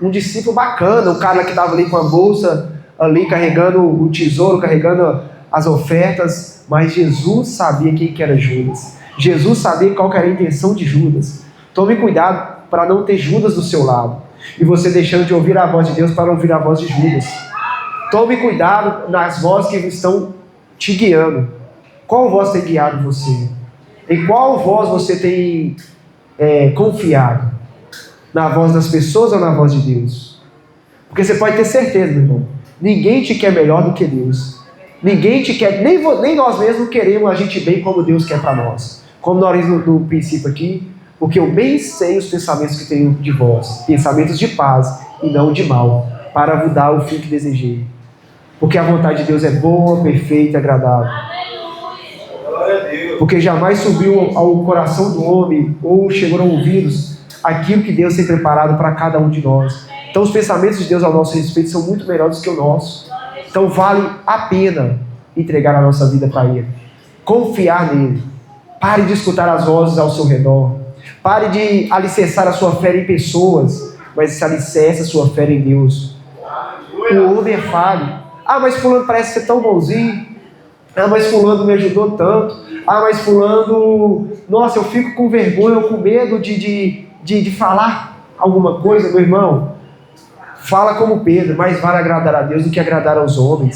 um discípulo bacana, um cara que estava ali com a bolsa, ali carregando o tesouro, carregando as ofertas, mas Jesus sabia quem que era Judas. Jesus sabia qual que era a intenção de Judas. Tome cuidado para não ter Judas do seu lado, e você deixando de ouvir a voz de Deus para ouvir a voz de Judas. Tome cuidado nas vozes que estão te guiando. Qual voz tem guiado você? Em qual voz você tem confiado? Na voz das pessoas ou na voz de Deus? Porque você pode ter certeza, meu irmão, ninguém te quer melhor do que Deus. Ninguém te quer, nem nós mesmos queremos a gente bem como Deus quer para nós. Como nós no princípio aqui, porque eu bem sei os pensamentos que tenho de vós, pensamentos de paz e não de mal, para vos dar o fim que desejei. Porque a vontade de Deus é boa, perfeita e agradável. Porque jamais subiu ao coração do homem ou chegou a ouvidos aquilo que Deus tem preparado para cada um de nós. Então os pensamentos de Deus ao nosso respeito são muito melhores do que o nosso. Então vale a pena entregar a nossa vida para Ele. Confiar nele. Pare de escutar as vozes ao seu redor. Pare de alicerçar a sua fé em pessoas, mas se alicerce a sua fé em Deus. O homem é falho. Ah, mas fulano parece ser tão bonzinho. Ah, mas fulano me ajudou tanto. Ah, mas fulano... Nossa, eu fico com vergonha, eu com medo de falar alguma coisa, meu irmão. Fala como Pedro, mais vale agradar a Deus do que agradar aos homens.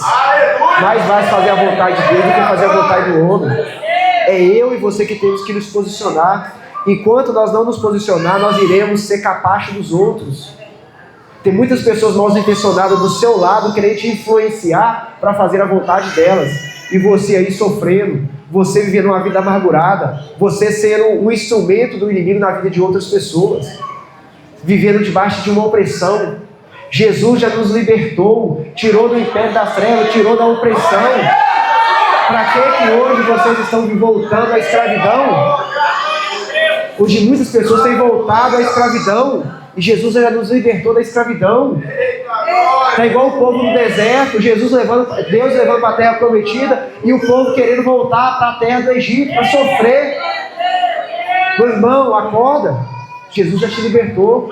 Mais vale fazer a vontade de Deus do que fazer a vontade do homem. É eu e você que temos que nos posicionar. Enquanto nós não nos posicionar, nós iremos ser capazes dos outros. Tem muitas pessoas mal intencionadas do seu lado querendo te influenciar para fazer a vontade delas. E você aí sofrendo, você vivendo uma vida amargurada, você sendo um instrumento do inimigo na vida de outras pessoas, vivendo debaixo de uma opressão. Jesus já nos libertou, tirou do império das trevas, tirou da opressão. Para que hoje vocês estão voltando à escravidão? Hoje muitas pessoas têm voltado à escravidão, e Jesus já nos libertou da escravidão. Está igual o povo no deserto, Deus levando para a terra prometida, e o povo querendo voltar para a terra do Egito, para sofrer. Meu irmão, acorda, Jesus já te libertou.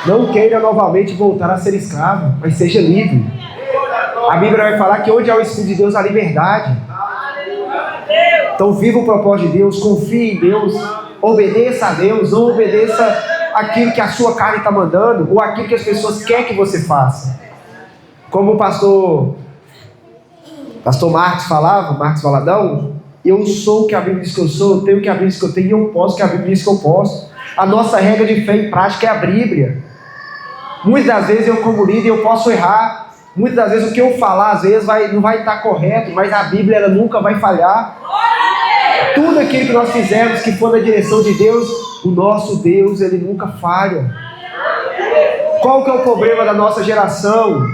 Não queira novamente voltar a ser escravo, mas seja livre. A Bíblia vai falar que onde há o Espírito de Deus há liberdade. Então viva o propósito de Deus, confie em Deus, obedeça a Deus, não obedeça aquilo que a sua carne está mandando, ou aquilo que as pessoas querem que você faça. Como o pastor Marcos falava, Marcos Valadão, eu sou o que a Bíblia diz que eu sou, eu tenho o que a Bíblia diz que eu tenho, e eu posso o que a Bíblia diz que eu posso. A nossa regra de fé e prática é a Bíblia. Muitas das vezes eu como líder eu posso errar. Muitas das vezes o que eu falar às vezes não vai estar correto, mas a Bíblia ela nunca vai falhar. Tudo aquilo que nós fizermos que for na direção de Deus, o nosso Deus ele nunca falha. Qual que é o problema da nossa geração?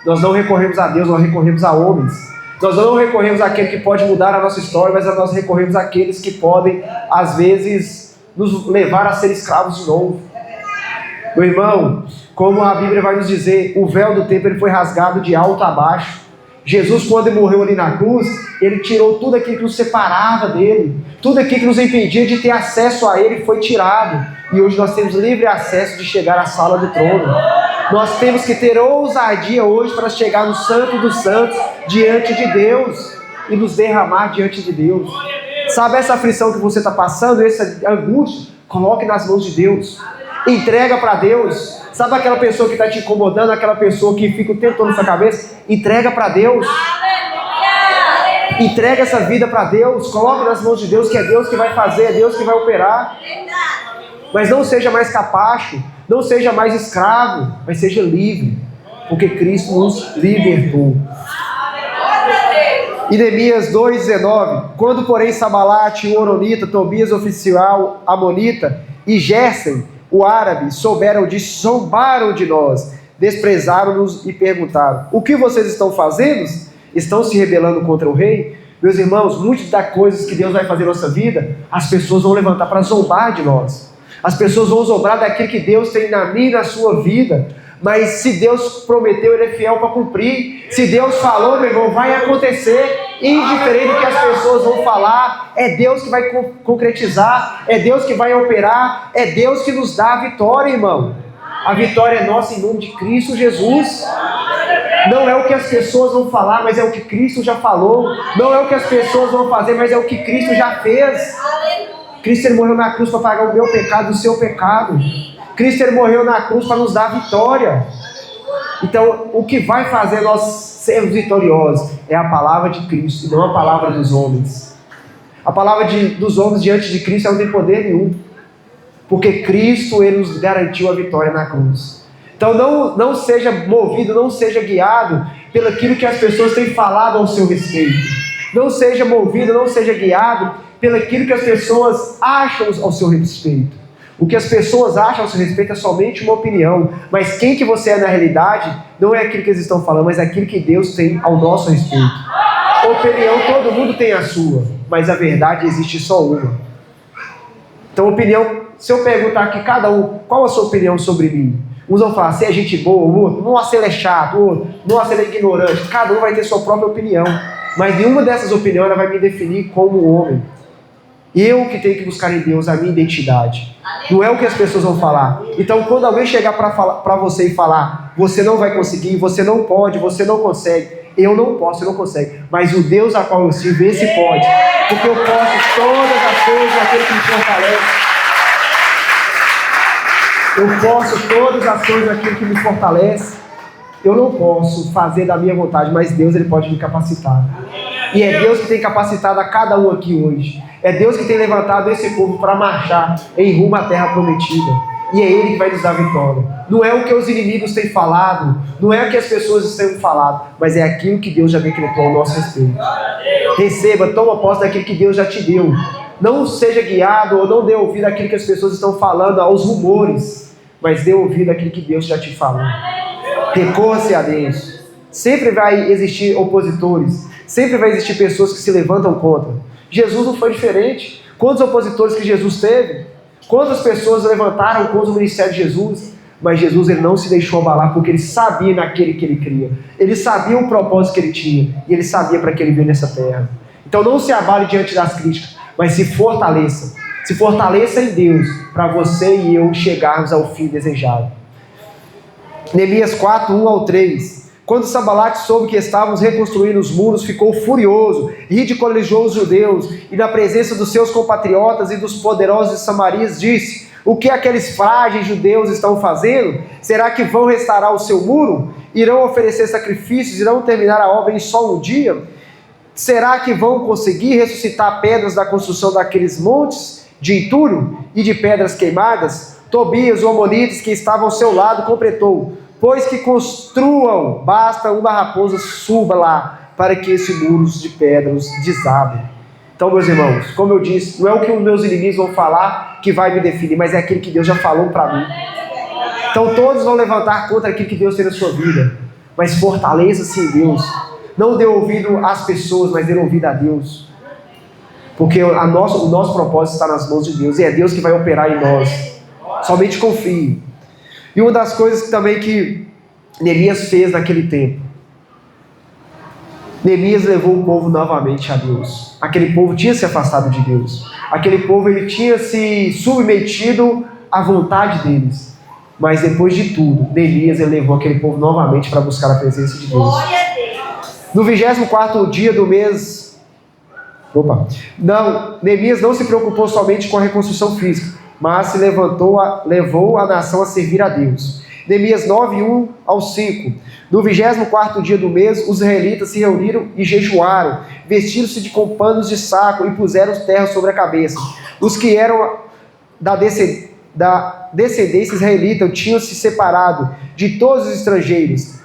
Nós não recorremos a Deus, nós recorremos a homens. Nós não recorremos àquele que pode mudar a nossa história, mas nós recorremos àqueles que podem, às vezes, nos levar a ser escravos de novo. Meu irmão, como a Bíblia vai nos dizer, o véu do templo ele foi rasgado de alto a baixo. Jesus, quando ele morreu ali na cruz, ele tirou tudo aquilo que nos separava dele, tudo aquilo que nos impedia de ter acesso a ele foi tirado. E hoje nós temos livre acesso de chegar à sala do trono. Nós temos que ter ousadia hoje para chegar no Santo dos Santos diante de Deus e nos derramar diante de Deus. Sabe essa aflição que você está passando, essa angústia? Coloque nas mãos de Deus. Entrega para Deus. Sabe aquela pessoa que está te incomodando, aquela pessoa que fica o tempo todo na sua cabeça? Entrega para Deus. Entrega essa vida para Deus. Coloque nas mãos de Deus, que é Deus que vai fazer, é Deus que vai operar. Mas não seja mais capacho, não seja mais escravo, mas seja livre, porque Cristo nos libertou. Em Neemias 2,19: quando porém Sambalate, o Horonita, Tobias, oficial amonita, e Gésem, o árabe, souberam disso, zombaram de nós, desprezaram-nos e perguntaram: o que vocês estão fazendo? Estão se rebelando contra o rei? Meus irmãos, muitas das coisas que Deus vai fazer na nossa vida, as pessoas vão levantar para zombar de nós. As pessoas vão zombar daquilo que Deus tem na minha e na sua vida. Mas se Deus prometeu, Ele é fiel para cumprir. Se Deus falou, meu irmão, vai acontecer. Indiferente do que as pessoas vão falar, é Deus que vai concretizar, é Deus que vai operar, é Deus que nos dá a vitória, irmão. A vitória é nossa em nome de Cristo Jesus. Não é o que as pessoas vão falar, mas é o que Cristo já falou. Não é o que as pessoas vão fazer, mas é o que Cristo já fez. Cristo ele morreu na cruz para pagar o meu pecado, o seu pecado. Cristo ele morreu na cruz para nos dar a vitória. Então, o que vai fazer nós sermos vitoriosos é a palavra de Cristo e não a palavra dos homens. A palavra dos homens diante de Cristo não tem poder nenhum, porque Cristo, Ele nos garantiu a vitória na cruz. Então não seja movido, não seja guiado pelo aquilo que as pessoas têm falado ao seu respeito. Não seja movido, não seja guiado pelo aquilo que as pessoas acham ao seu respeito. O que as pessoas acham ao seu respeito é somente uma opinião, mas quem que você é na realidade não é aquilo que eles estão falando, mas aquilo que Deus tem ao nosso respeito. Opinião, todo mundo tem a sua, mas a verdade existe só uma. Então, opinião, se eu perguntar aqui cada um, qual a sua opinião sobre mim? Uns vão falar, se é gente boa, o outro, nossa, ele é chato, o outro, nossa, ele é ignorante. Cada um vai ter sua própria opinião, mas nenhuma dessas opiniões ela vai me definir como homem. Eu que tenho que buscar em Deus a minha identidade. Não é o que as pessoas vão falar. Então, quando alguém chegar para você e falar, você não vai conseguir, você não pode, você não consegue, eu não posso, eu não consegue. Mas o Deus a qual eu sirvo, esse pode. Porque eu posso todas as coisas naquele que me fortalece. Eu posso todas as coisas naquele que me fortalece. Eu não posso fazer da minha vontade, mas Deus, Ele pode me capacitar. E é Deus que tem capacitado a cada um aqui hoje. É Deus que tem levantado esse povo para marchar em rumo à terra prometida. E é Ele que vai nos dar vitória. Não é o que os inimigos têm falado, não é o que as pessoas têm falado, mas é aquilo que Deus já decretou ao nosso respeito. Receba, toma posse daquilo que Deus já te deu. Não seja guiado ou não dê ouvido àquilo que as pessoas estão falando, aos rumores, mas dê ouvido àquilo que Deus já te falou. Recorra-se a Deus. Sempre vai existir opositores, sempre vai existir pessoas que se levantam contra. Jesus não foi diferente. Quantos opositores que Jesus teve? Quantas pessoas levantaram contra o ministério de Jesus? Mas Jesus, Ele não se deixou abalar, porque Ele sabia naquele que Ele cria. Ele sabia o propósito que Ele tinha, e Ele sabia para que Ele veio nessa terra. Então não se abale diante das críticas, mas se fortaleça. Se fortaleça em Deus, para você e eu chegarmos ao fim desejado. Neemias 4, 1-3. Quando Sanbalate soube que estávamos reconstruindo os muros, ficou furioso, ridicularizou os judeus, e na presença dos seus compatriotas e dos poderosos de Samaria, disse: o que aqueles frágeis judeus estão fazendo? Será que vão restaurar o seu muro? Irão oferecer sacrifícios? Irão terminar a obra em só um dia? Será que vão conseguir ressuscitar pedras da construção daqueles montes de entulho e de pedras queimadas? Tobias, o amonita, que estava ao seu lado, completou: pois que construam, basta uma raposa suba lá, para que esses muros de pedras desabem. Então, meus irmãos, como eu disse, não é o que os meus inimigos vão falar que vai me definir, mas é aquilo que Deus já falou para mim. Então todos vão levantar contra aquilo que Deus tem na sua vida, mas fortaleça-se em Deus. Não dê ouvido às pessoas, mas dê ouvido a Deus. Porque o nosso propósito está nas mãos de Deus, e é Deus que vai operar em nós. Somente confie. E uma das coisas também que Neemias fez naquele tempo, Neemias levou o povo novamente a Deus. Aquele povo tinha se afastado de Deus. Aquele povo ele tinha se submetido à vontade deles. Mas depois de tudo, Neemias ele levou aquele povo novamente para buscar a presença de Deus. No 24º dia do mês... Neemias não se preocupou somente com a reconstrução física, mas se levou a nação a servir a Deus. Neemias 9, 1-5. No 24º dia do mês, os israelitas se reuniram e jejuaram, vestiram-se com panos de saco e puseram terra sobre a cabeça. Os que eram da descendência israelita tinham se separado de todos os estrangeiros.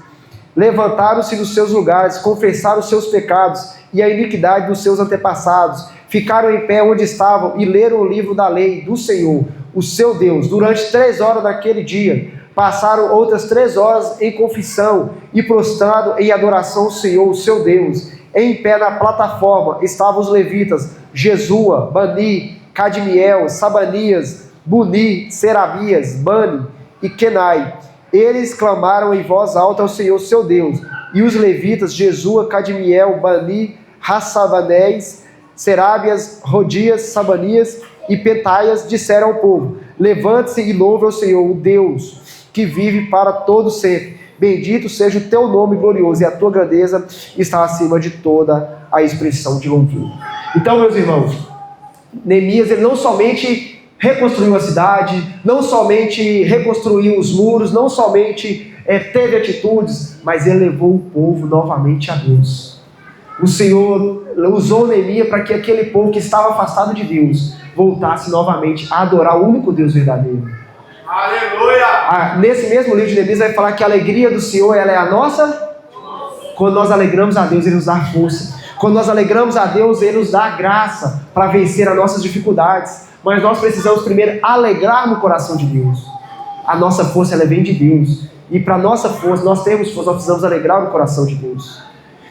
Levantaram-se dos seus lugares, confessaram os seus pecados e a iniquidade dos seus antepassados. Ficaram em pé onde estavam e leram o livro da lei do Senhor, o seu Deus, durante 3 horas daquele dia. Passaram outras 3 horas em confissão e prostrado em adoração ao Senhor, o seu Deus. Em pé na plataforma estavam os levitas, Jesua, Bani, Cadmiel, Sabanias, Buni, Serabias, Bani e Kenai. Eles clamaram em voz alta ao Senhor, seu Deus. E os levitas, Jesua, Cadmiel, Bani, Hassabanés, Serabias, Rodias, Sabanias e Pentaias disseram ao povo: levante-se e louve ao Senhor, o Deus que vive para todo sempre. Bendito seja o teu nome glorioso, e a tua grandeza está acima de toda a expressão de louvor. Então, meus irmãos, Neemias ele não somente reconstruiu a cidade, não somente reconstruiu os muros, não somente teve atitudes, mas ele levou o povo novamente a Deus. O Senhor usou Neemias para que aquele povo que estava afastado de Deus voltasse novamente a adorar o único Deus verdadeiro. Aleluia! Nesse mesmo livro de Neemias vai falar que a alegria do Senhor ela é a nossa. Quando nós alegramos a Deus, Ele nos dá força. Quando nós alegramos a Deus, Ele nos dá graça para vencer as nossas dificuldades. Mas nós precisamos primeiro alegrar no coração de Deus. A nossa força ela vem de Deus. E para nossa força, nós temos força, nós precisamos alegrar no coração de Deus.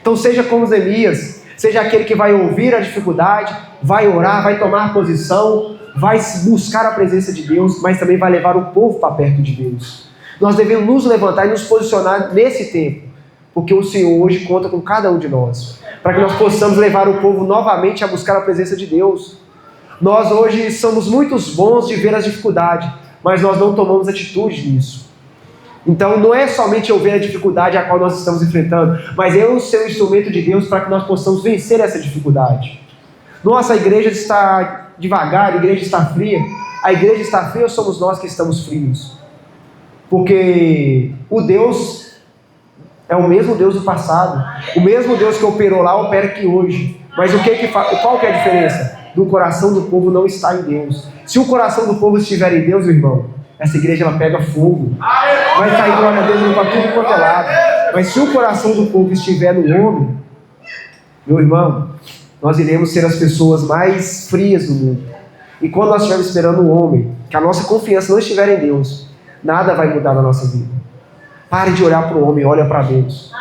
Então seja como Neemias, seja aquele que vai ouvir a dificuldade, vai orar, vai tomar posição, vai buscar a presença de Deus, mas também vai levar o povo para perto de Deus. Nós devemos nos levantar e nos posicionar nesse tempo, porque o Senhor hoje conta com cada um de nós, para que nós possamos levar o povo novamente a buscar a presença de Deus. Nós hoje somos muito bons de ver as dificuldades, mas nós não tomamos atitude nisso. Então não é somente eu ver a dificuldade a qual nós estamos enfrentando, mas eu ser o instrumento de Deus para que nós possamos vencer essa dificuldade. Nossa, a igreja está devagar, a igreja está fria. A igreja está fria ou somos nós que estamos frios? Porque o Deus é o mesmo Deus do passado, o mesmo Deus que operou lá opera aqui hoje. Mas qual que é a diferença? Do coração do povo não está em Deus. Se o coração do povo estiver em Deus, meu irmão, essa igreja ela pega fogo, vai sair glória a Deus para tudo quanto é lado. Mas se o coração do povo estiver no homem, meu irmão, nós iremos ser as pessoas mais frias do mundo. E quando nós estivermos esperando o homem, que a nossa confiança não estiver em Deus, nada vai mudar na nossa vida. Pare de olhar para o homem, olha para Deus.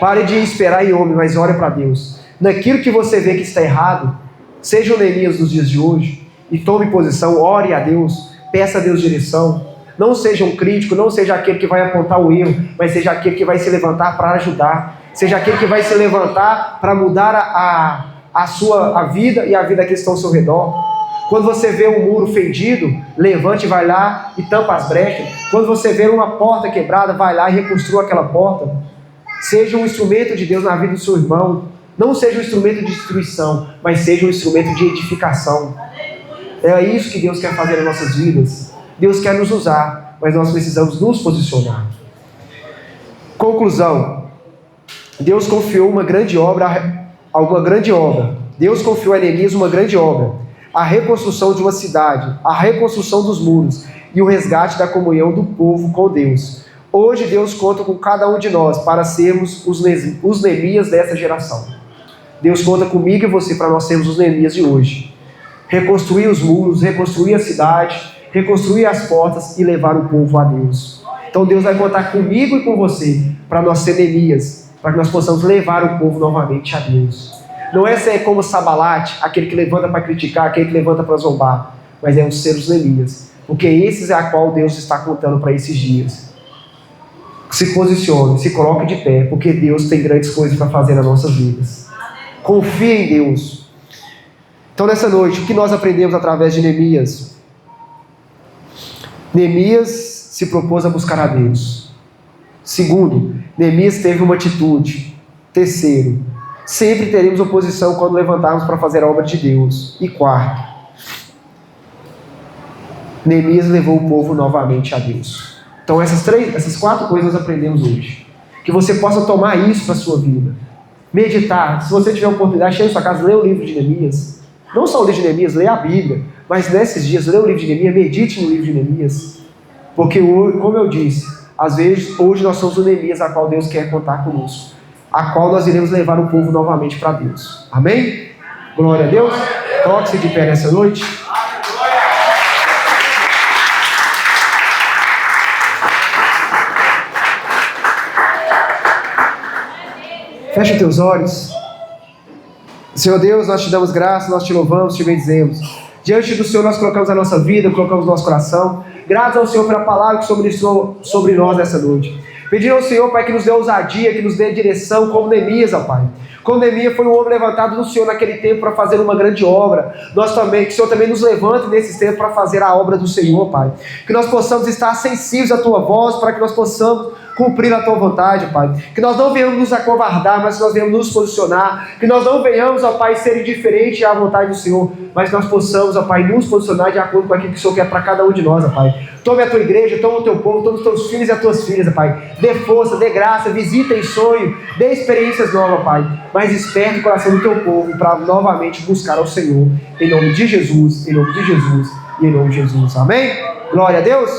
Pare de esperar em homem, mas olha para Deus. Naquilo que você vê que está errado, seja o Neemias dos dias de hoje, e tome posição, ore a Deus, peça a Deus direção. Não seja um crítico, não seja aquele que vai apontar o erro, mas seja aquele que vai se levantar para ajudar. Seja aquele que vai se levantar para mudar a vida e a vida que estão ao seu redor. Quando você vê um muro fendido, levante, vai lá e tampa as brechas. Quando você vê uma porta quebrada, vai lá e reconstrua aquela porta. Seja um instrumento de Deus na vida do seu irmão. Não seja um instrumento de destruição, mas seja um instrumento de edificação. É isso que Deus quer fazer nas nossas vidas. Deus quer nos usar, mas nós precisamos nos posicionar. Conclusão. Deus confiou uma grande obra. Deus confiou a Neemias uma grande obra. A reconstrução de uma cidade, a reconstrução dos muros e o resgate da comunhão do povo com Deus. Hoje Deus conta com cada um de nós para sermos os Neemias dessa geração. Deus conta comigo e você para nós sermos os Neemias de hoje. Reconstruir os muros, reconstruir a cidade, reconstruir as portas e levar o povo a Deus. Então Deus vai contar comigo e com você para nós ser Neemias, para que nós possamos levar o povo novamente a Deus. Não é ser como Sabalate, aquele que levanta para criticar, aquele que levanta para zombar, mas é ser os Neemias, porque esses é a qual Deus está contando para esses dias. Se posicione, se coloque de pé, porque Deus tem grandes coisas para fazer nas nossas vidas. Confie em Deus. Então nessa noite, o que nós aprendemos através de Neemias? Neemias se propôs a buscar a Deus. Segundo, Neemias teve uma atitude. Terceiro, sempre teremos oposição quando levantarmos para fazer a obra de Deus. E quarto, Neemias levou o povo novamente a Deus. Então essas quatro coisas nós aprendemos hoje. Que você possa tomar isso para a sua vida. Meditar. Se você tiver a oportunidade, chega em sua casa, lê o livro de Neemias. Não só o livro de Neemias, lê a Bíblia. Mas nesses dias, lê o livro de Neemias, medite no livro de Neemias. Porque, como eu disse, às vezes, hoje nós somos o Neemias a qual Deus quer contar conosco. A qual nós iremos levar o povo novamente para Deus. Amém? Glória a Deus. Coloque-se de pé nessa noite. Fecha os teus olhos. Senhor Deus, nós te damos graça, nós te louvamos, te bendizemos. Diante do Senhor nós colocamos a nossa vida, colocamos o nosso coração. Graças ao Senhor pela palavra que o Senhor ministrou sobre nós nessa noite. Pedir ao Senhor, Pai, que nos dê ousadia, que nos dê direção, como Neemias, ó Pai. Como Neemias foi um homem levantado do Senhor naquele tempo para fazer uma grande obra. Nós também, que o Senhor também nos levante nesses tempos para fazer a obra do Senhor, Pai. Que nós possamos estar sensíveis à Tua voz, para que nós possamos cumprir a Tua vontade, Pai. Que nós não venhamos nos acovardar, mas que nós venhamos nos posicionar. Que nós não venhamos, ó Pai, ser indiferentes à vontade do Senhor, mas nós possamos, ó Pai, nos posicionar de acordo com aquilo que o Senhor quer para cada um de nós, ó Pai. Tome a Tua igreja, toma o Teu povo, toma os Teus filhos e as Tuas filhas, ó Pai. Dê força, dê graça, visita em sonho, dê experiências novas, Pai. Mas desperte o coração do Teu povo para novamente buscar ao Senhor. Em nome de Jesus, em nome de Jesus e em nome de Jesus. Amém? Glória a Deus.